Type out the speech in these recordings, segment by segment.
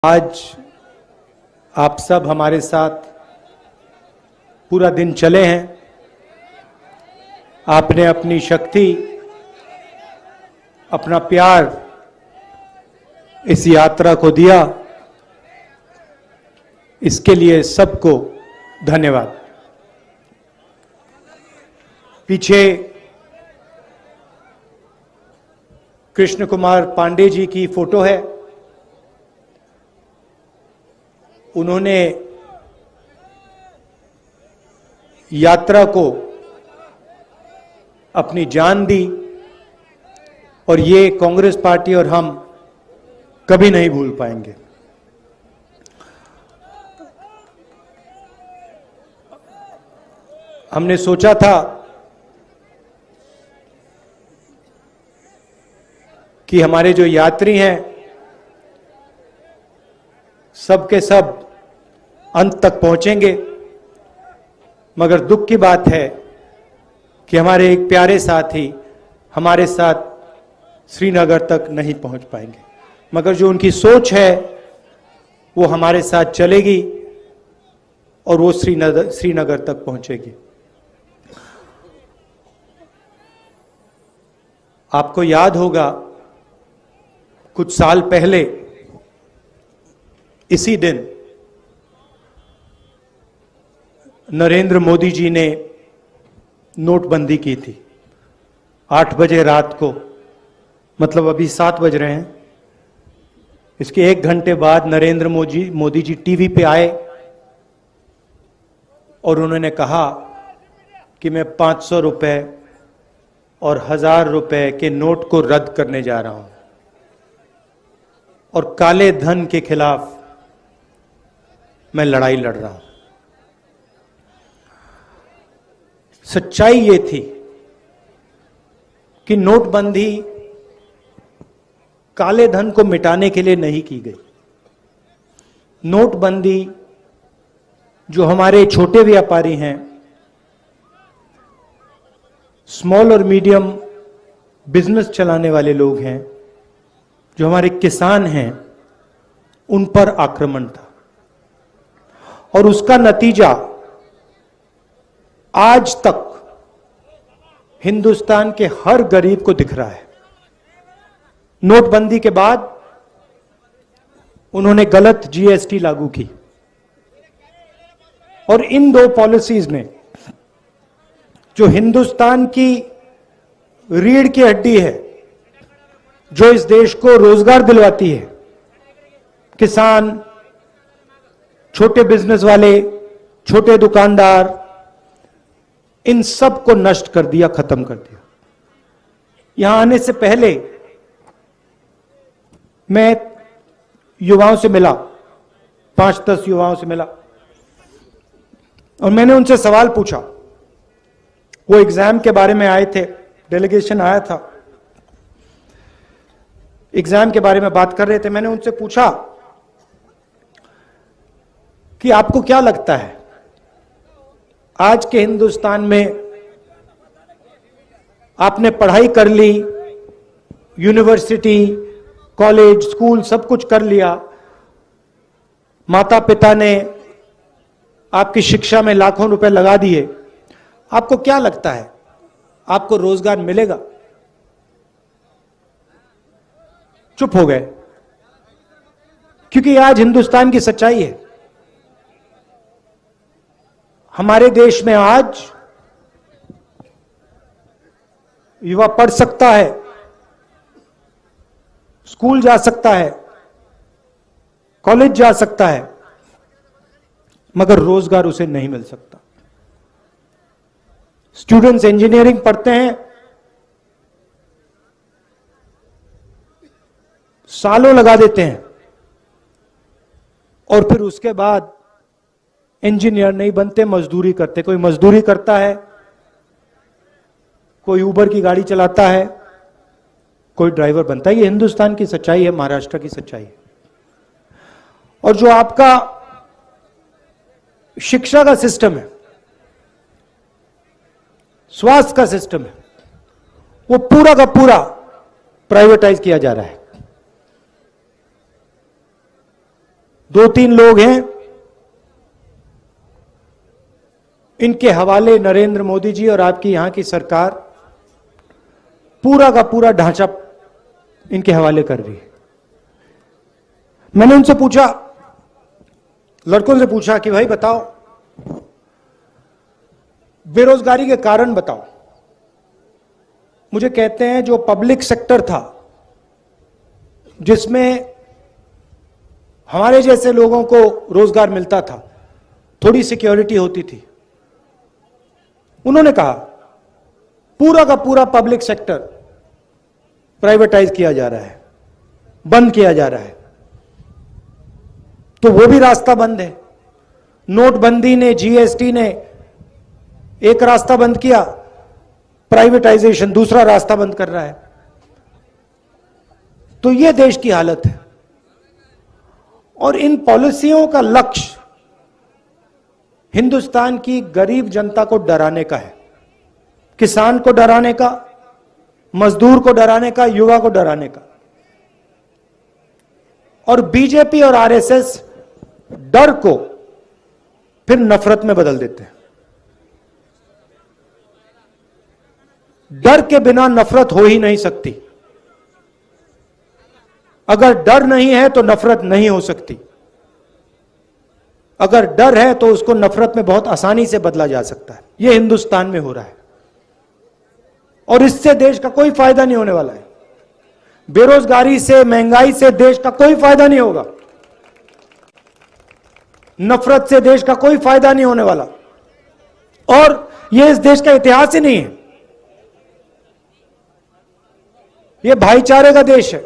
आज आप सब हमारे साथ पूरा दिन चले हैं। आपने अपनी शक्ति, अपना प्यार इस यात्रा को दिया, इसके लिए सबको धन्यवाद। पीछे कृष्ण कुमार पांडे जी की फोटो है। उन्होंने यात्रा को अपनी जान दी और ये कांग्रेस पार्टी और हम कभी नहीं भूल पाएंगे। हमने सोचा था कि हमारे जो यात्री हैं सब के सब अंत तक पहुंचेंगे, मगर दुख की बात है कि हमारे एक प्यारे साथी हमारे साथ श्रीनगर तक नहीं पहुंच पाएंगे। मगर जो उनकी सोच है वो हमारे साथ चलेगी और वो श्रीनगर तक पहुंचेगी। आपको याद होगा कुछ साल पहले इसी दिन नरेंद्र मोदी जी ने नोटबंदी की थी। 8 बजे रात को, मतलब अभी 7 बज रहे हैं, इसके 1 घंटे बाद नरेंद्र मोदी जी टीवी पे आए और उन्होंने कहा कि मैं 500 रुपए और 1000 रुपए के नोट को रद्द करने जा रहा हूं और काले धन के खिलाफ मैं लड़ाई लड़ रहा हूं। सच्चाई ये थी कि नोटबंदी काले धन को मिटाने के लिए नहीं की गई। नोटबंदी जो हमारे छोटे व्यापारी हैं, स्मॉल और मीडियम बिजनेस चलाने वाले लोग हैं, जो हमारे किसान हैं, उन पर आक्रमण था और उसका नतीजा आज तक हिंदुस्तान के हर गरीब को दिख रहा है। नोटबंदी के बाद उन्होंने गलत जीएसटी लागू की और इन 2 पॉलिसीज ने जो हिंदुस्तान की रीढ़ की हड्डी है, जो इस देश को रोजगार दिलवाती है, किसान, छोटे बिजनेस वाले, छोटे दुकानदार, इन सब को नष्ट कर दिया, खत्म कर दिया। यहां आने से पहले मैं युवाओं से मिला, 5-10 युवाओं से मिला और मैंने उनसे सवाल पूछा। वो एग्जाम के बारे में आए थे, डेलीगेशन आया था, एग्जाम के बारे में बात कर रहे थे। मैंने उनसे पूछा कि आपको क्या लगता है आज के हिंदुस्तान में, आपने पढ़ाई कर ली, यूनिवर्सिटी, कॉलेज, स्कूल सब कुछ कर लिया, माता पिता ने आपकी शिक्षा में लाखों रुपए लगा दिए, आपको क्या लगता है आपको रोजगार मिलेगा? चुप हो गए, क्योंकि आज हिंदुस्तान की सच्चाई है। हमारे देश में आज युवा पढ़ सकता है, स्कूल जा सकता है, कॉलेज जा सकता है, मगर रोजगार उसे नहीं मिल सकता। स्टूडेंट्स इंजीनियरिंग पढ़ते हैं, सालों लगा देते हैं और फिर उसके बाद इंजीनियर नहीं बनते, मजदूरी करते। कोई मजदूरी करता है, कोई उबर की गाड़ी चलाता है, कोई ड्राइवर बनता है। ये हिंदुस्तान की सच्चाई है, महाराष्ट्र की सच्चाई है। और जो आपका शिक्षा का सिस्टम है, स्वास्थ्य का सिस्टम है, वो पूरा का पूरा प्राइवेटाइज किया जा रहा है। दो तीन लोग हैं, इनके हवाले नरेंद्र मोदी जी और आपकी यहां की सरकार पूरा का पूरा ढांचा इनके हवाले कर रही है। मैंने उनसे पूछा, लड़कों से पूछा कि भाई बताओ, बेरोजगारी के कारण बताओ। मुझे कहते हैं जो पब्लिक सेक्टर था, जिसमें हमारे जैसे लोगों को रोजगार मिलता था, थोड़ी सिक्योरिटी होती थी, उन्होंने कहा पूरा का पूरा पब्लिक सेक्टर प्राइवेटाइज किया जा रहा है, बंद किया जा रहा है। तो वो भी रास्ता बंद है। नोटबंदी ने, जीएसटी ने एक रास्ता बंद किया, प्राइवेटाइजेशन दूसरा रास्ता बंद कर रहा है। तो ये देश की हालत है। और इन पॉलिसियों का लक्ष्य हिंदुस्तान की गरीब जनता को डराने का है, किसान को डराने का, मजदूर को डराने का, युवा को डराने का। और बीजेपी और आरएसएस डर को फिर नफरत में बदल देते हैं। डर के बिना नफरत हो ही नहीं सकती। अगर डर नहीं है तो नफरत नहीं हो सकती। अगर डर है तो उसको नफरत में बहुत आसानी से बदला जा सकता है। यह हिंदुस्तान में हो रहा है और इससे देश का कोई फायदा नहीं होने वाला है। बेरोजगारी से, महंगाई से देश का कोई फायदा नहीं होगा। नफरत से देश का कोई फायदा नहीं होने वाला। और यह इस देश का इतिहास ही नहीं है। यह भाईचारे का देश है,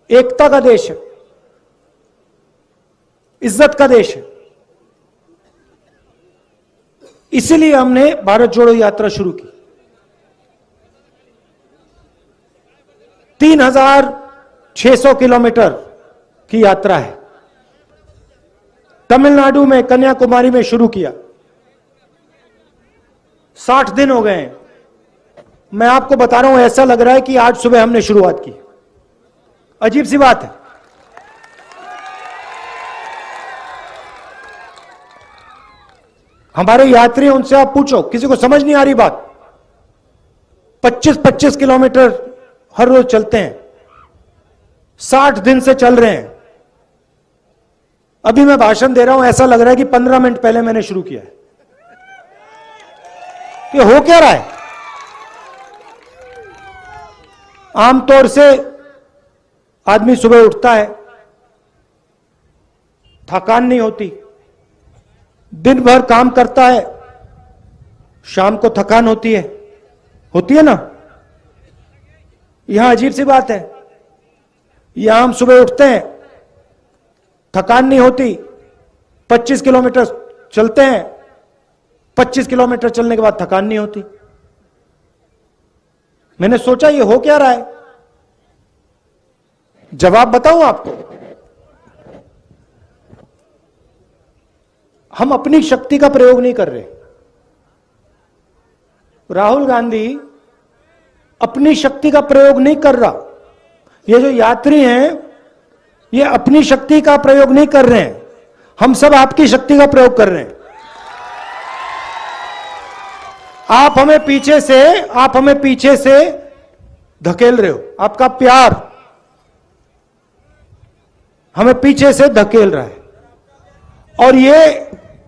एकता का देश है, इज्जत का देश है। इसीलिए हमने भारत जोड़ो यात्रा शुरू की। 3600 किलोमीटर की यात्रा है। तमिलनाडु में, कन्याकुमारी में शुरू किया। 60 दिन हो गए हैं। मैं आपको बता रहा हूं, ऐसा लग रहा है कि आज सुबह हमने शुरुआत की। अजीब सी बात है। हमारे यात्री, उनसे आप पूछो, किसी को समझ नहीं आ रही बात। 25-25 किलोमीटर हर रोज चलते हैं। 60 दिन से चल रहे हैं। अभी मैं भाषण दे रहा हूं, ऐसा लग रहा है कि 15 मिनट पहले मैंने शुरू किया है। ये हो क्या रहा है? आमतौर से आदमी सुबह उठता है, थकान नहीं होती, दिन भर काम करता है, शाम को थकान होती है ना? यहां अजीब सी बात है। यहां हम सुबह उठते हैं, थकान नहीं होती, 25 किलोमीटर चलते हैं, 25 किलोमीटर चलने के बाद थकान नहीं होती। मैंने सोचा ये हो क्या रहा है? जवाब बताऊं आपको। हम अपनी शक्ति का प्रयोग नहीं कर रहे। राहुल गांधी अपनी शक्ति का प्रयोग नहीं कर रहा। ये जो यात्री हैं, ये अपनी शक्ति का प्रयोग नहीं कर रहे हैं। हम सब आपकी शक्ति का प्रयोग कर रहे हैं। आप हमें पीछे से धकेल रहे हो। आपका प्यार हमें पीछे से धकेल रहा है।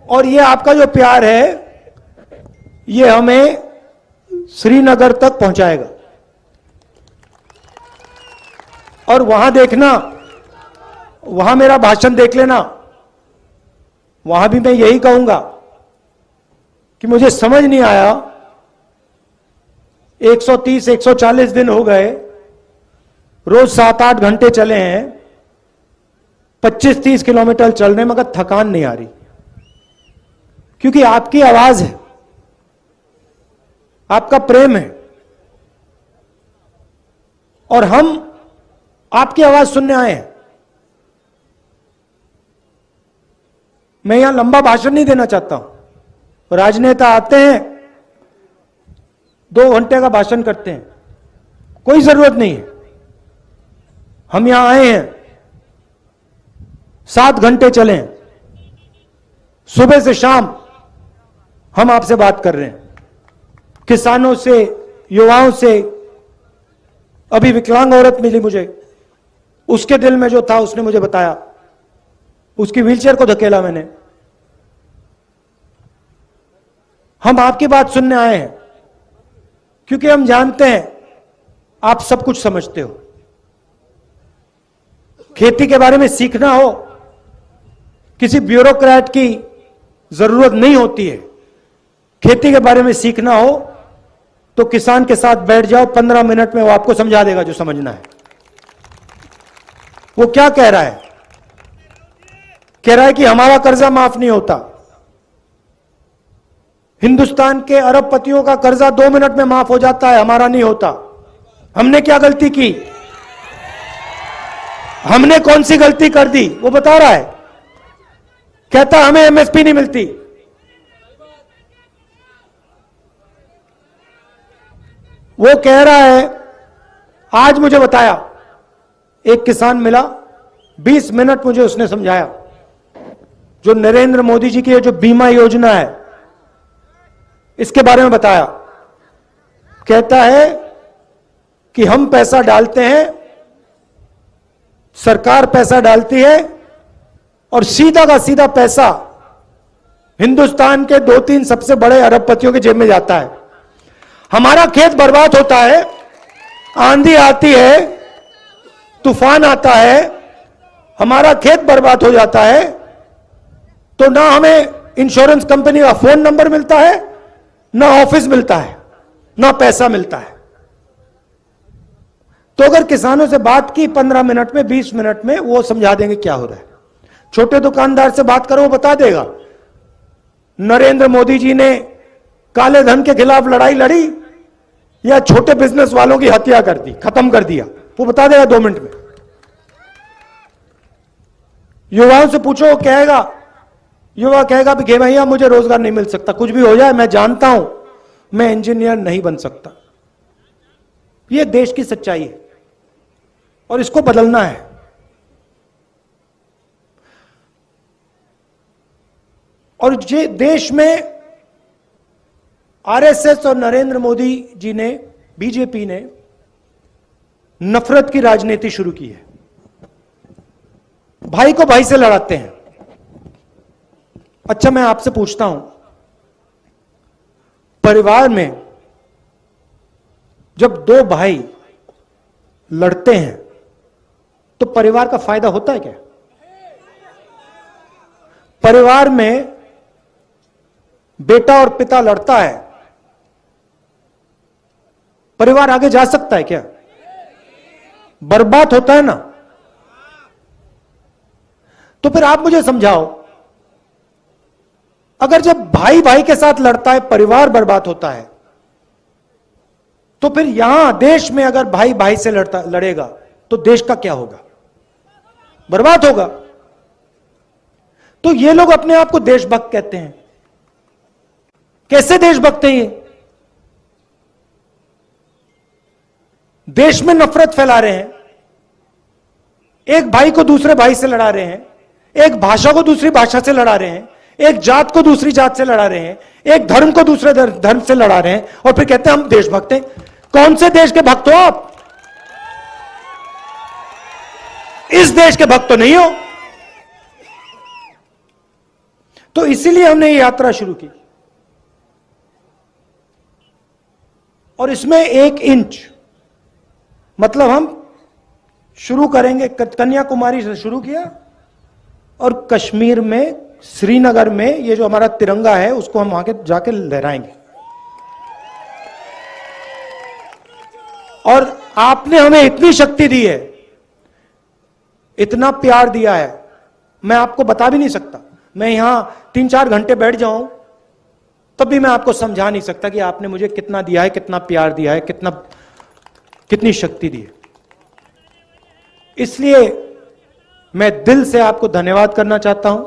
और ये आपका जो प्यार है, ये हमें श्रीनगर तक पहुंचाएगा। और वहां देखना, वहां मेरा भाषण देख लेना। वहां भी मैं यही कहूंगा कि मुझे समझ नहीं आया, 130-140 दिन हो गए, रोज 7-8 घंटे चले हैं, 25-30 किलोमीटर चलने में, मगर थकान नहीं आ रही। क्योंकि आपकी आवाज है, आपका प्रेम है, और हम आपकी आवाज सुनने आए हैं। मैं यहां लंबा भाषण नहीं देना चाहता हूं। राजनेता आते हैं, 2 घंटे का भाषण करते हैं, कोई जरूरत नहीं है। हम यहां आए हैं 7 घंटे चलें, सुबह से शाम हम आपसे बात कर रहे हैं, किसानों से, युवाओं से। अभी विकलांग औरत मिली मुझे, उसके दिल में जो था उसने मुझे बताया, उसकी व्हीलचेयर को धकेला मैंने। हम आपकी बात सुनने आए हैं क्योंकि हम जानते हैं आप सब कुछ समझते हो। खेती के बारे में सीखना हो, किसी ब्यूरोक्रेट की जरूरत नहीं होती है। खेती के बारे में सीखना हो तो किसान के साथ बैठ जाओ, 15 मिनट में वो आपको समझा देगा जो समझना है। वो क्या कह रहा है? कह रहा है कि हमारा कर्जा माफ नहीं होता। हिंदुस्तान के अरबपतियों का कर्जा 2 मिनट में माफ हो जाता है, हमारा नहीं होता। हमने क्या गलती की? हमने कौन सी गलती कर दी? वो बता रहा है। कहता हमें एमएसपी नहीं मिलती। वो कह रहा है, आज मुझे बताया, एक किसान मिला, 20 मिनट मुझे उसने समझाया, जो नरेंद्र मोदी जी की जो बीमा योजना है इसके बारे में बताया। कहता है कि हम पैसा डालते हैं, सरकार पैसा डालती है और सीधा का सीधा पैसा हिंदुस्तान के 2-3 सबसे बड़े अरबपतियों के जेब में जाता है। हमारा खेत बर्बाद होता है, आंधी आती है, तूफान आता है, हमारा खेत बर्बाद हो जाता है, तो ना हमें इंश्योरेंस कंपनी का फोन नंबर मिलता है, ना ऑफिस मिलता है, ना पैसा मिलता है। तो अगर किसानों से बात की 15 मिनट में, 20 मिनट में, वो समझा देंगे क्या हो रहा है। छोटे दुकानदार से बात करो, वो बता देगा नरेंद्र मोदी जी ने काले धन के खिलाफ लड़ाई लड़ी या छोटे बिजनेस वालों की हत्या कर दी, खत्म कर दिया, वो बता देगा 2 मिनट में। युवाओं से पूछो, वो कहेगा, युवा कहेगा कि भैया मुझे रोजगार नहीं मिल सकता, कुछ भी हो जाए, मैं जानता हूं मैं इंजीनियर नहीं बन सकता। यह देश की सच्चाई है और इसको बदलना है। और ये देश में आरएसएस और नरेंद्र मोदी जी ने, बीजेपी ने नफरत की राजनीति शुरू की है। भाई को भाई से लड़ाते हैं। अच्छा, मैं आपसे पूछता हूं, परिवार में जब 2 भाई लड़ते हैं तो परिवार का फायदा होता है क्या? परिवार में बेटा और पिता लड़ता है, परिवार आगे जा सकता है क्या? बर्बाद होता है ना। तो फिर आप मुझे समझाओ, अगर जब भाई भाई के साथ लड़ता है परिवार बर्बाद होता है, तो फिर यहां देश में अगर भाई भाई से लड़ेगा तो देश का क्या होगा? बर्बाद होगा। तो ये लोग अपने आप को देशभक्त कहते हैं। कैसे देशभक्त हैं ये? देश में नफरत फैला रहे हैं, एक भाई को दूसरे भाई से लड़ा रहे हैं, एक भाषा को दूसरी भाषा से लड़ा रहे हैं, एक जात को दूसरी जात से लड़ा रहे हैं, एक धर्म को दूसरे धर्म से लड़ा रहे हैं, और फिर कहते हैं हम देशभक्त हैं। कौन से देश के भक्त हो आप? इस देश के भक्त तो नहीं हो। तो इसीलिए हमने ये यात्रा शुरू की, और इसमें 1 इंच, मतलब हम शुरू करेंगे, कन्याकुमारी से शुरू किया और कश्मीर में, श्रीनगर में ये जो हमारा तिरंगा है उसको हम वहां के जाके लहराएंगे। और आपने हमें इतनी शक्ति दी है, इतना प्यार दिया है, मैं आपको बता भी नहीं सकता। मैं यहां 3-4 घंटे बैठ जाऊं तब भी मैं आपको समझा नहीं सकता कि आपने मुझे कितना दिया है, कितना प्यार दिया है, कितनी शक्ति दी है। इसलिए मैं दिल से आपको धन्यवाद करना चाहता हूं,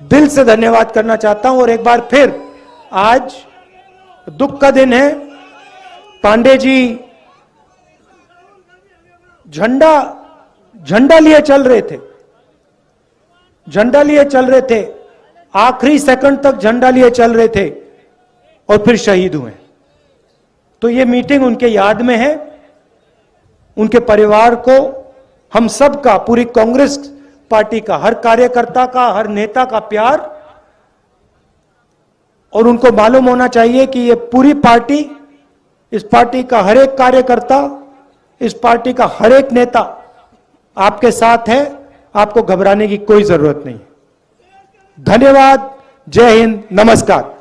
दिल से धन्यवाद करना चाहता हूं। और एक बार फिर आज दुख का दिन है। पांडे जी झंडा झंडा लिए चल रहे थे, झंडा लिए चल रहे थे, आखिरी सेकंड तक झंडा लिए चल रहे थे और फिर शहीद हुए। तो ये मीटिंग उनके याद में है। उनके परिवार को, हम सब का, पूरी कांग्रेस पार्टी का, हर कार्यकर्ता का, हर नेता का प्यार, और उनको मालूम होना चाहिए कि ये पूरी पार्टी, इस पार्टी का हर एक कार्यकर्ता, इस पार्टी का हर एक नेता आपके साथ है। आपको घबराने की कोई जरूरत नहीं। धन्यवाद। जय हिंद। नमस्कार।